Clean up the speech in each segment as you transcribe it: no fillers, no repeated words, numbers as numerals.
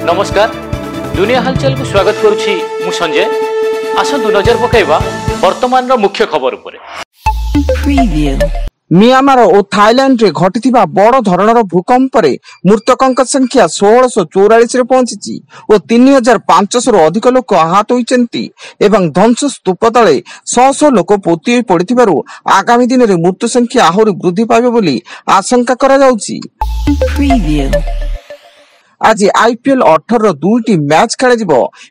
नमस्कार दुनिया हलचल को स्वागत करुछि मु संजय। आसंतु नजर पकाइबा वर्तमान रो मुख्य खबर उपरे। मियांमार और थाईलैंड रे घटिथिबा बड़ धरणर भूकंप रे मृतकंक संख्या 1644 रे पहुंची और 3500 रो अधिक लोक आहत होइचंती एवं ध्वंस स्तूप तले 100 लोक पोती पड़िथिबारु आगामी दिन रे मृत्यु संख्या आहुरी वृद्धि पाइबे बोली आशंका करा जाउची। आज आईपीएल 18 रो दुईटी मैच खेल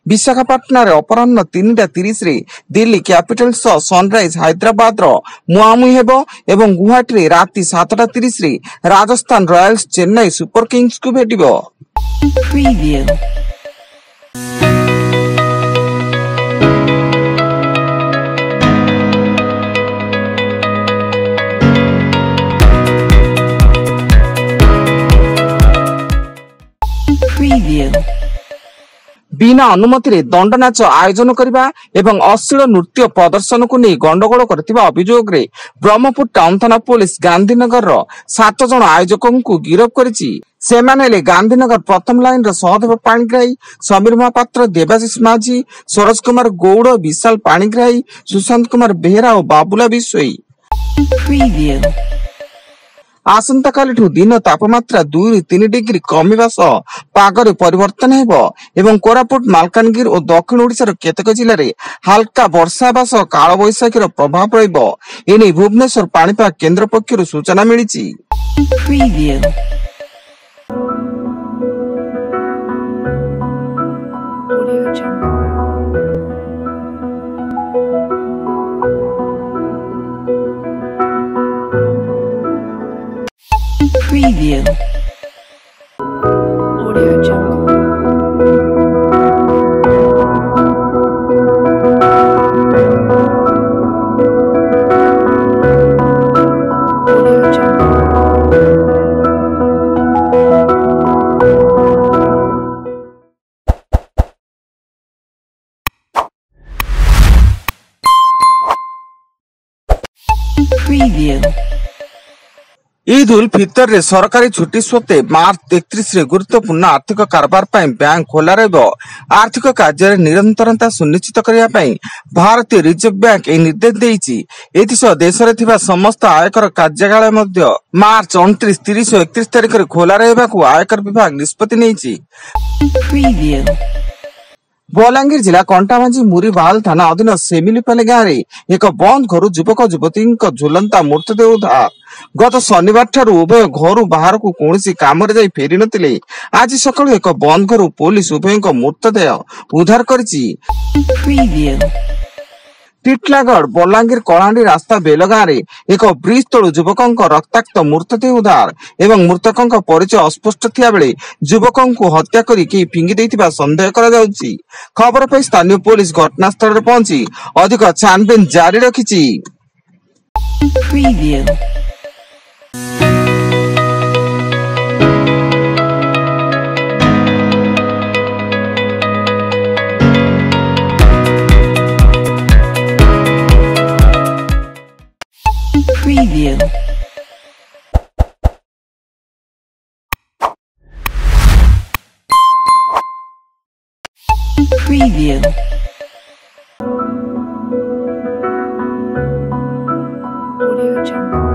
विशाखापाटना रे अपराह्न 3:30 रे दिल्ली कैपिटल्स सनराइज हैदराबाद रो मुहामुही हेबो एवं गुवाहाटी रे राति 7:30 रे Rajasthan Royals Chennai super Kings को भेटिबो। बिना अनुमति रे दंड नाच आयोजन करबा एवं अश्लील नृत्य प्रदर्शन को नहीं गंडगोल करथिबा अभियोग रे ब्रह्मपुर टाउन थाना पुलिस गांधीनगर रो 7 जन आयोजकों को गिरफ्त करिछि। सेमानेले गांधीनगर प्रथम लाइन रो सहदेव पाणिग्राही, समीर महापात्र, देवाशीष माझी, सरोज कुमार गौड़, विशाल पाणिग्राही, सुशांत कुमार बेहरा और बाबुला बिसोई। आसंता कालिठू दिन तापमात्रा 2-3 डिग्री कमिबा सह पागरे परिवर्तन हेबो एवं कोरापुट, मालकानगिरी और दक्षिण ओडिशार केतेक जिल्ला रे हल्का वर्षा हेबा सह काल बैशाखीर प्रभाव रहिबो एने भुवनेश्वर पाणीपाग केन्द्र पक्षरु सूचना मिलिछि। Preview. Audio Jungle. Audio Jungle. Preview. Eid ul Fitr रे सरकारी छुट्टी सत्वे मार्च 31 रे गुरुत्वपूर्ण आर्थिक कारबार पई बैंक खोला रहबो। आर्थिक कार्य निरंतरता सुनिश्चित करिया पई भारतीय रिजर्व बैंक ए निर्देश देइछि। एथिसो देश रे थिबा समस्त आयकर कार्यालय मध्ये मार्च 29, 30 और 31 तारिख रे खोला रहबा को आयकर विभाग निष्पत्ति नेइछि। बलांगीर जिला कंटाभांजी मुरीबाल थाना अधीन सेमिलीपाले गाँव रे एक बंद घर युवक युवती झुलंता मृतदेह उद्धार। गत शनिवार ठारू उभय घर बाहर को कौन काम फेरी नथिले। आज सकाळु एक बंद घर पुलिस उभय मृतदेह उद्धार करिछि। टिटलागढ़ बलांगीर कलाहांडी रास्ता बेलगाँ रे एक ब्रिज तलु युवक रक्ताक्त मृतदेह उद्धार एवं मृतक परिचय अस्पष्ट थिया बेले युवक को हत्या करी कि फिंगी देइथिबा संदेह करा जाउछि। खबर पे स्थानीय पुलिस घटनास्थल रे पहुंची अधिक छानबीन जारी रखिछि। Preview. Preview. Audio Jungle.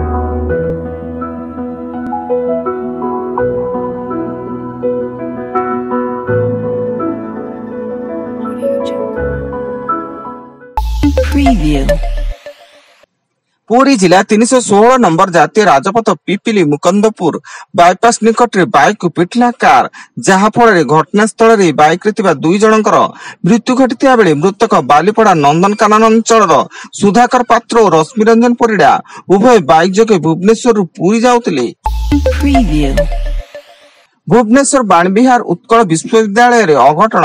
Audio Jungle. Preview. Puri जिला 316 नंबर जातीय राजपथ पिपिली मुकंदपुर बाईपास निकट रे बाइक को पिटला कार, जहा फल घटनास्थल रे बाइक रे थिबा 2 जनकर मृत्यु घटिथिया बेले मृतक बालीपड़ा नंदनकानन अंचल सुधाकर पात्र और रश्मि रंजन परिडा उभय बाइक जोगे भुवनेश्वर पुरी जाउतिले। भुवनेश्वर बाणविहार उत्कल विश्वविद्यालय रे अघटन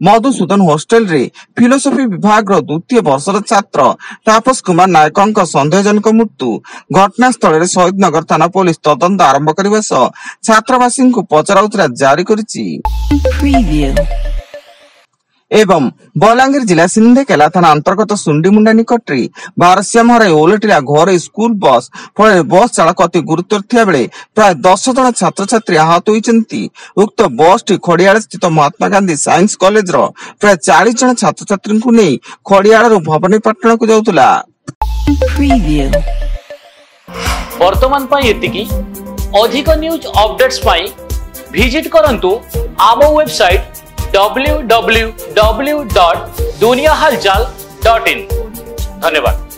मधुसूदन हॉस्टेल रे फिलोसफी विभाग रो द्वितीय वर्षर छात्र तापस कुमार नायक संदेहजनक मृत्यु। घटनास्थल रे शहीदनगर थाना पुलिस तदंत आरंभ करबा सह छात्रवासी को पचराउतरा जारी करिछि। एवं बलांगीर जिला सिंधेकेला थाना अंतर्गत सुंडीमुंडा निकट भारसाम्य हराई ओलटिला घर स्कूल बस फल बस चालक अति गुरुतर थिया बेले प्राय 10 जन छात्र छात्री आहत होइछन्ति। उक्त बस टी खड़ियाल स्थित महात्मा गांधी साइंस कॉलेज रो प्राय 40 जन छात्र छात्री को नहीं खड़ियाल भवानीपाटना को जाउतला। वर्तमान पाई एतिकी अधिक न्यूज अपडेट्स पाई विजिट करंतु आम वेबसाइट www.duniyahalchal.in। धन्यवाद।